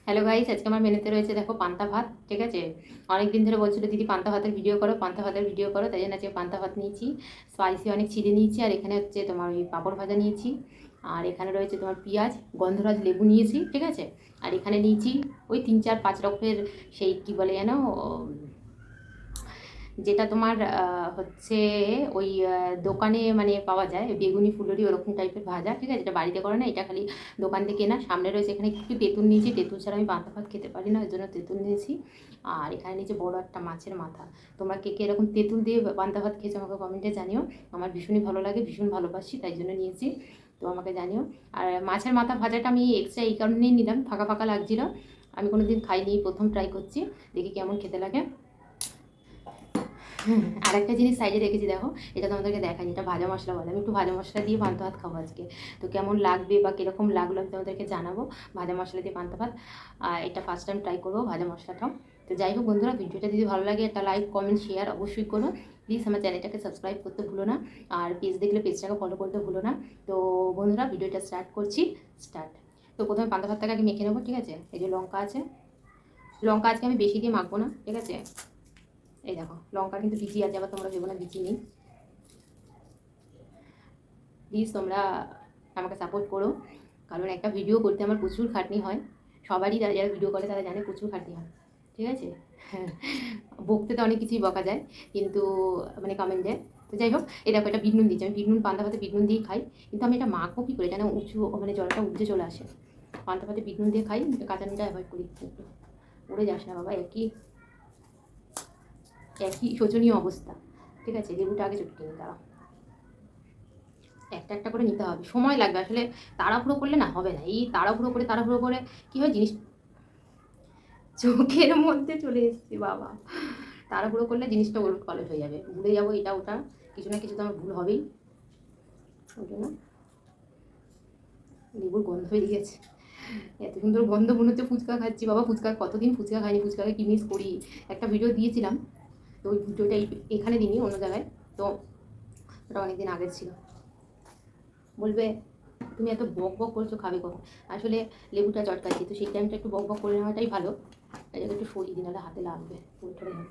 Hello guys, আজকে আমার মেনুতে রয়েছে দেখো পান্তা ভাত। ঠিক আছে, অনেক দিন ধরে বলছিল দিদি পান্তা ভাতের ভিডিও করো, পান্তা ভাতের ভিডিও করো, তাই জন্য আজকে পান্তা ভাত নিয়েছি। স্পাইসি অনেক চিলি নিয়েছি, আর এখানে হচ্ছে তোমার ওই পাঁপড় ভাজা নিয়েছি, আর এখানে রয়েছে তোমার পেঁয়াজ, গন্ধরাজ লেবু নিয়েছি। ঠিক আছে, আর এখানে নিয়েছি ওই 3 4 5 রকমের সেই কী বলে যেন, যেটা তোমার হচ্ছে ওই দোকানে মানে পাওয়া যায় বেগুনি ফুলুরি ওরকম টাইপের ভাজা। ঠিক আছে, এটা বাড়িতে করে না, এটা খালি দোকান থেকে কেনা। সামনে রয়েছে এখানে একটু তেঁতুল নিয়েছি, তেঁতুল ছাড়া আমি পান্তা ভাত খেতে পারি না, ওই জন্য তেঁতুল নিয়েছি। আর এখানে নিচে বড় একটা মাছের মাথা। তোমরা কে কে এরকম তেঁতুল দিয়ে পান্তা ভাত খেয়েছো আমাকে কমেন্টে জানিও। আমার ভীষণই ভালো লাগে, ভীষণ ভালোবাসি, তাই জন্য নিয়েছি, তো আমাকে জানিও। আর মাছের মাথা ভাজাটা আমি এক্সট্রা এই কারণেই নিলাম, ফাঁকা ফাঁকা লাগছিল, আমি কোনো দিন খাইনি, প্রথম ট্রাই করছি, দেখি কেমন খেতে লাগে। আর একটা জিনিস সাইডে রেখেছি দেখো, এটা তোমাদেরকে দেখাই, এটা ভাজা মশলা বলে, আমি একটু ভাজা মশলা দিয়ে পান্তা ভাত খাবো আজকে। তো কেমন লাগবে বা কীরকম লাগলো আমি তোমাদেরকে জানাবো, ভাজা মশলা দিয়ে পান্তা ভাত। আর এটা ফার্স্ট টাইম ট্রাই করবো ভাজা মশলাটাও। তো যাই হোক বন্ধুরা, ভিডিওটা যদি ভালো লাগে একটা লাইক কমেন্ট শেয়ার অবশ্যই করো। প্লিজ আমার চ্যানেলটাকে সাবস্ক্রাইব করতে ভুলো না, আর পেজ দেখলে পেজটাকে ফলো করতে ভুলো না। তো বন্ধুরা, ভিডিওটা স্টার্ট করছি, স্টার্ট। তো প্রথমে পান্তা ভাতটাকে আগে মেখে নেবো। ঠিক আছে, এই যে লঙ্কা আছে, লঙ্কা আজকে আমি বেশি দিয়ে মাখবো না। ঠিক আছে, এই দেখো লঙ্কা কিন্তু বিচি আছে, আবার তোমরা ভেবো না বিচি নেই। প্লিজ তোমরা আমাকে সাপোর্ট করো, কারণ একটা ভিডিও করতে আমার প্রচুর খাটনি হয়। সবারই যারা যারা ভিডিও করে তারা জানে প্রচুর খাটনি হয়। ঠিক আছে, হ্যাঁ, বকতে তো অনেক কিছুই বকা যায়, কিন্তু মানে কমেন্টে। তো যাই হোক, এই দেখো এটা বিট নুন দিচ্ছি, আমি বিট নুন পান্তা ভাতে বিট নুন দিয়ে খাই, কিন্তু আমি এটা মাখবো কী করে, যেন উঁচু মানে জলটা উঠে চলে আসে। পান্তা ভাতে বিট নুন দিয়ে খাই, কাঁচা নুনটা অ্যাভয়েড করি একটু। উড়ে যাস না বাবা, একই একই শোচনীয় অবস্থা। ঠিক আছে, লেবুটা আগে চটকে নিই, দাঁড়াও। একটা একটা করে নিতে হবে, সময় লাগবে আসলে, তাড়াহুড়ো করলে না হবে না। এই তাড়াহুড়ো করে কী হয় জিনিস, চোখের মধ্যে চলে এসছে বাবা। তাড়াহুড়ো করলে জিনিসটা ওলট পালট হয়ে যাবে, ভুলে যাবো এটা ওটা, কিছু না কিছু তো আমার ভুল হবেই। ওই জন্য লেবুর গন্ধ বেরিয়ে গেছে, এত সুন্দর গন্ধ, মনে হচ্ছে ফুচকা খাচ্ছি বাবা। ফুচকা কতদিন ফুচকা খাইনি, ফুচকাকে কি মিস করি। একটা ভিডিও দিয়েছিলাম, তো ওই ভিডিওটা এখানে দিইনি, অন্য জায়গায়, তো ওটা অনেকদিন আগের ছিল। বলবে তুমি এত বক বক করছো, খাবে কখন। আসলে লেবুটা চটকাচ্ছি, তো সেই টাইমটা একটু বক বক করে নেওয়াটাই ভালো। এই জন্য একটু সরিয়ে দিন, নাহলে হাতে লাগবে, উল্টে যাবে।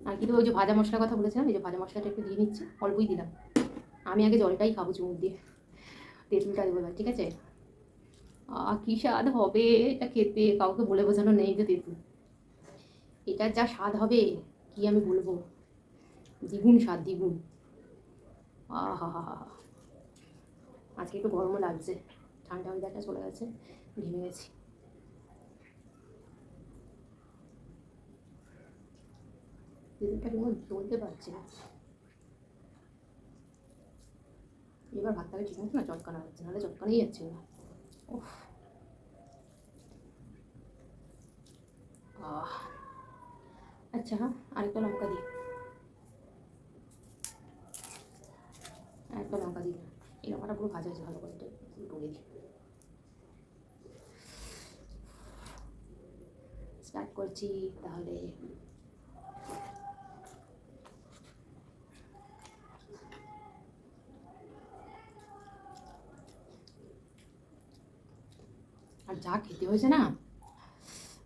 আর কিন্তু ওই যে ভাজা মশলার কথা বলেছিলাম, এই যে ভাজা মশলাটা একটু দিয়ে নিচ্ছি, অল্পই দিলাম। আমি আগে জলটাই খাবো চুমুক দিয়ে, তেঁতুলটা দেবো এবার। ঠিক আছে, কী স্বাদ হবে এটা খেতে, কাউকে বলে বোঝানো নেই যে তেঁতুল, এটার যা স্বাদ হবে কি আমি বলবো, দ্বিগুণ স্বাদ, দ্বিগুণ। হা হা হা, আজকে একটু গরমও লাগছে, ঠান্ডা ওয়েদারটা চলে গেছে, ঘেমে গেছি। তেঁতুলটা কিন্তু জ্বলতে পারছে না, এবার ভাতটাকে ঠিক মতো না চটকানো হচ্ছে, নাহলে চটকানোই যাচ্ছে না। ওহ, আচ্ছা হ্যাঁ, আরেকটা লঙ্কা দিই, আরেকটা লঙ্কা দিই, এই লঙ্কাটা পুরো ভাজা হয়েছে ভালো করে, ডলে দিই। স্টার্ট করছি তাহলে। আর যা খেতে হয়েছে না,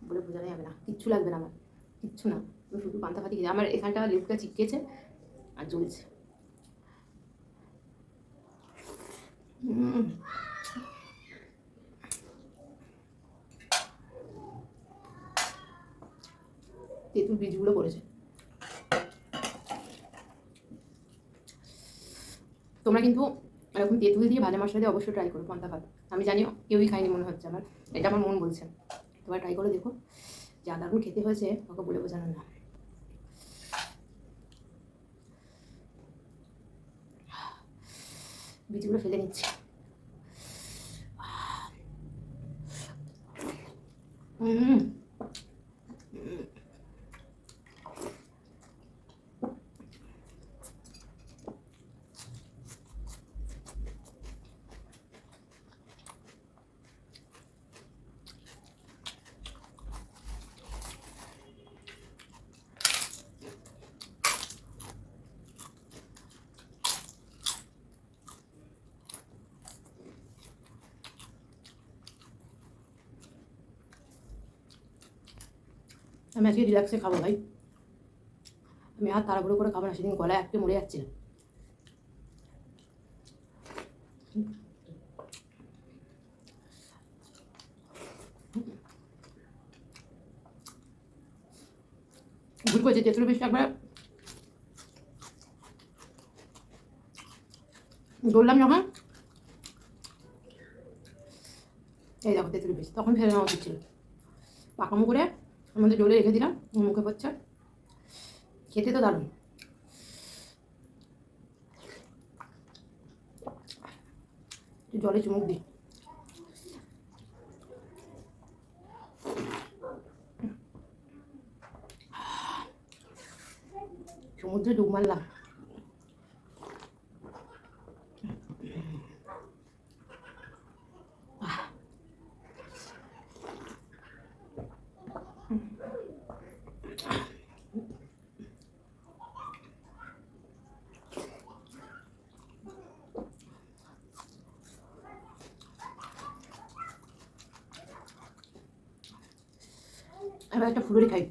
বলে বোঝানো যাবে না, কিচ্ছু লাগবে না আমার, কিচ্ছু না, আমি শুধু পান্তা ভাতি খেয়ে, আমার এখানটা লেবুটা চিপকেছে আর জ্বলছে। তেঁতুল বীজগুলো পড়েছে। তোমরা কিন্তু এরকম তেঁতুল দিয়ে ভাজা মশলা দিয়ে অবশ্যই ট্রাই করো পান্তা ভাত। আমি জানিও কেউই খাইনি মনে হচ্ছে আমার, এটা আমার মন বলছে। তোমরা ট্রাই করে দেখো, যা দারুণ খেতে হয়েছে ওকে বলে বোঝানো না। বীজগুলো ফেলে নিচ্ছি। হুম, আমি আজকে রিল্যাক্সে খাবো ভাই। আমি আর তাড়াহুড়ো করে খাবো না, সেদিন গলায় আটকে মরে যাচ্ছিলাম। ভুল করেছি, তেঁতুল বিষটা একবার বললাম যখন, এই দেখো তেঁতুল বিষ, তখন ফেলে নেওয়া উচিত ছিল। পাকামো করে আমাদের জলে রেখে দিলাম, মুখে পড়ছে, খেতে তো দারুণ। জলে চুমুক দিই। সমুদ্রে ডুব মারলাম। এবার একটা ফুলুরি খাই।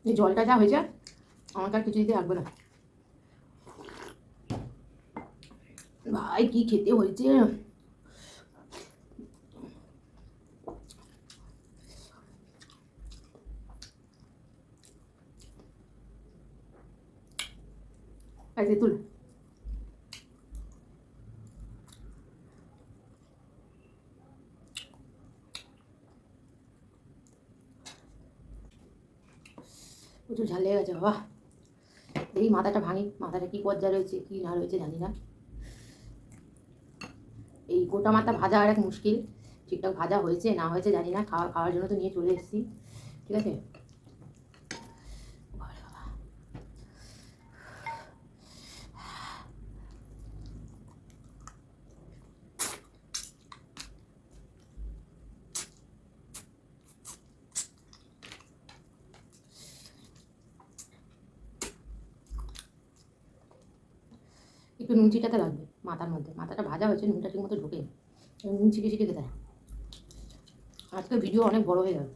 এই জলটা যা হয়েছে, আমাকে আর কিছু দিতে লাগবে না। ভাই কি খেতে হয়েছে! তেঁতুল প্রচুর ঝাল লেগে গেছে বাবা। এই মাথাটা ভাঙি, মাথাটা কি পর্যায়ে রয়েছে কি না রয়েছে জানি না। এই গোটা মাথা ভাজা আর এক মুশকিল, ঠিকঠাক ভাজা হয়েছে না হয়েছে জানি না। খাওয়ার জন্য তো নিয়ে চলে এসেছি, ঠিক আছে। একটু নুন ছিটাতে লাগবে মাথার মধ্যে, মাথাটা ভাজা হয়েছে, নুনটা ঠিক মতো ঢোকে, নুন ছিটে ছিটে খেতে হয়। আজকে ভিডিও অনেক বড় হয়ে যাবে।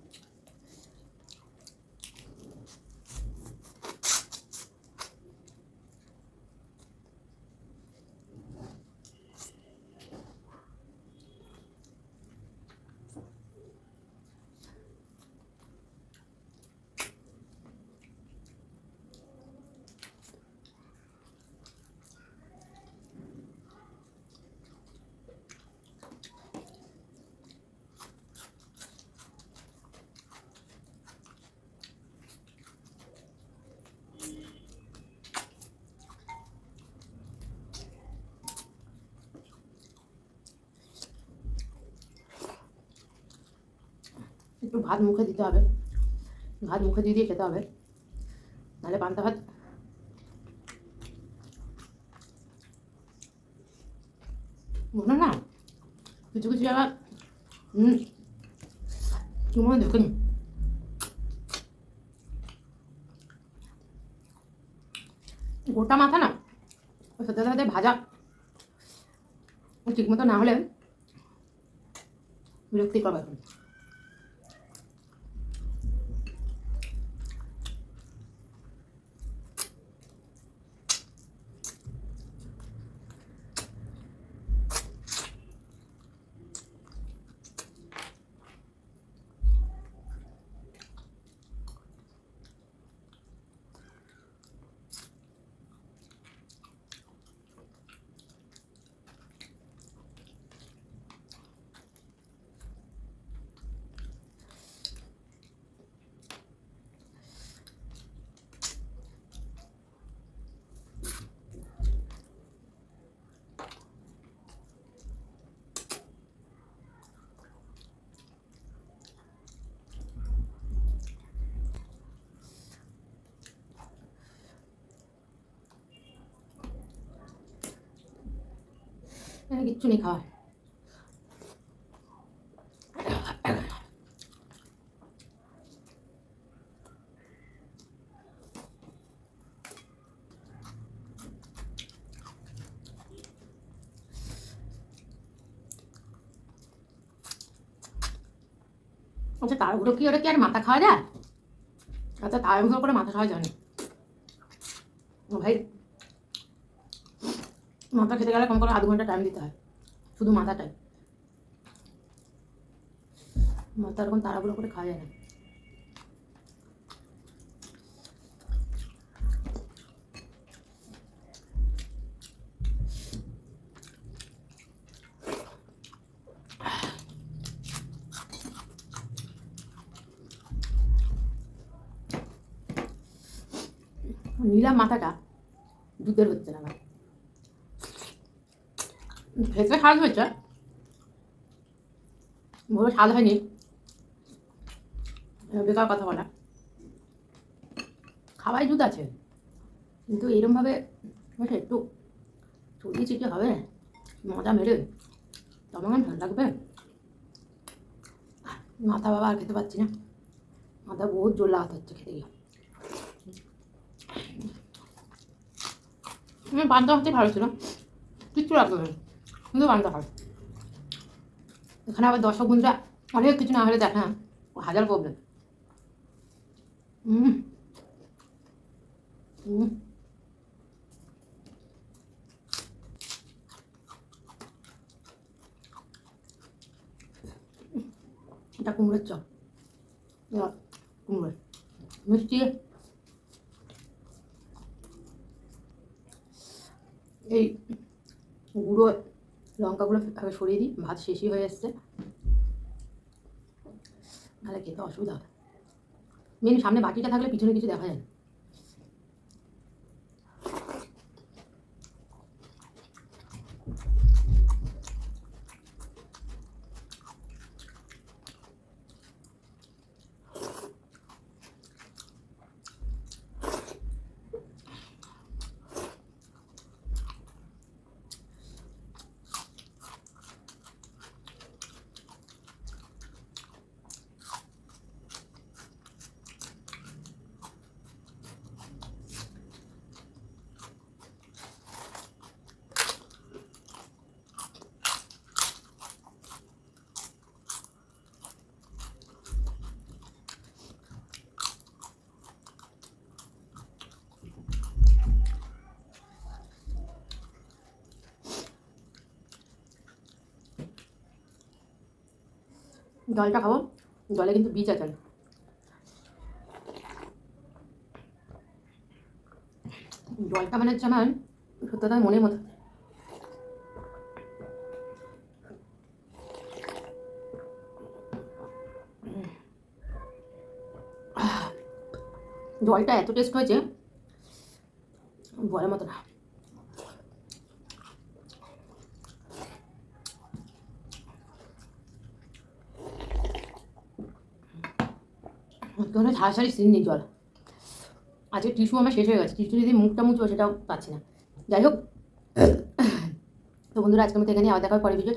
একটু ভাত মুখে দিতে হবে, ভাত মুখে দিয়ে দিয়ে খেতে হবে, নাহলে পান্তা ভাত মনে না কিছু কিছু জায়গা তোমার দেখুন গোটা মাথা না, সাথে সাথে ভাজা ঠিক মতো না হলে বিরক্তিকর ব্যাপার। কিচ্ছু নেই খাওয়া, আচ্ছা তাড়াহুড়ো কি ওটা কি আর মাথা খাওয়া যায়? আচ্ছা তাড়াহুড়ো করে মাথা খাওয়া যায় না ভাই। মাথা খেতে গেলে কম করে আধ ঘন্টা টাইম দিতে হয়, শুধু মাথাটাই। মাথা এরকম তাড়াহুড়ো করে খাওয়া যায় না। নিলাম মাথাটা, দুধের হচ্ছে না, খেতে স্বাদ হয়েছে, বড় স্বাদ হয়নি, বেকার কথা বলা। খাওয়াই দুধ আছে, কিন্তু এরমভাবে একটু ছড়িয়ে ছিটিয়ে হবে, মজা মেরে তখন ভালো লাগবে। মাথা বাবা আর খেতে পারছি না, মাথা বহুত জোর লাগাতে হচ্ছে খেতে গিয়ে। পান্তা ভাতই ভালো ছিল, কিচ্ছু লাগবে না, কিন্তু পান্তা ভাত। এখানে আবার দর্শক বন্ধুরা অনেক কিছু না হলে দেখা হাজার প্রবলেম। হুম হুম এটা কুমড়োর চপ, কুমড়োর মিষ্টি। এই গুঁড়ো লঙ্কাগুলো আগে সরিয়ে দিই, ভাত শেষই হয়ে এসছে, নাহলে খেতে অসুবিধা হবে। মেন সামনে বাটিটা থাকলে পিছনে কিছু দেখা যায় না। জলটা খাবো, জলে কিন্তু বীজ আছে, জলটা মানে হচ্ছে আমার সত্যতা মনের মতো। জলটা এত টেস্ট হয়েছে বলার মতো না। তোমরা সারাসারি সিন নেই জল। আজকে টিস্যু আমার শেষ হয়ে গেছে, টিস্যু যদি মুখটা মুছবো সেটাও পাচ্ছি না। যাই হোক, তো বন্ধুরা আজকের মতো এখানে আবার দেখা পরে ভিডিও।